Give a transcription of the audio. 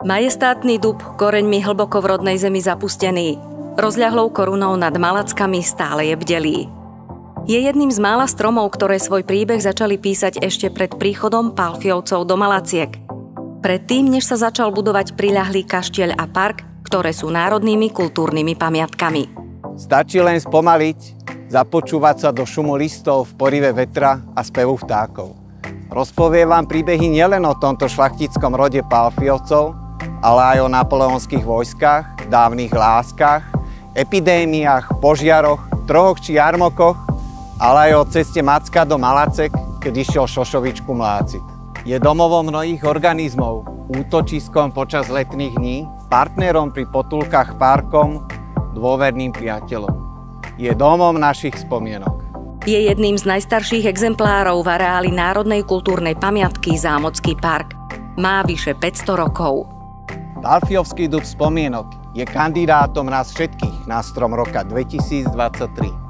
Majestátny dub, koreňmi hlboko v rodnej zemi zapustený, rozľahlou korunou nad Malackami stále je bdelý. Je jedným z mála stromov, ktoré svoj príbeh začali písať ešte pred príchodom Pálfiovcov do Malaciek. Predtým, než sa začal budovať priľahlý kaštieľ a park, ktoré sú národnými kultúrnymi pamiatkami. Stačí len spomaliť, započúvať sa do šumu listov v porive vetra a spevu vtákov. Rozpovie vám príbehy nielen o tomto šlachtickom rode Pálfiovcov, ale aj o napoleonských vojskách, dávnych láskach, epidémiách, požiaroch, trohoch či jarmokoch, ale aj o ceste Macka do Malacek, keď išiel Šošovičku mláciť. Je domovom mnohých organizmov, útočiskom počas letných dní, partnerom pri potulkách parkom, dôverným priateľom. Je domom našich spomienok. Je jedným z najstarších exemplárov v areáli Národnej kultúrnej pamiatky Zámocký park. Má vyše 500 rokov. Pálfiovský dub spomienok je kandidátom nás všetkých na strom roka 2023.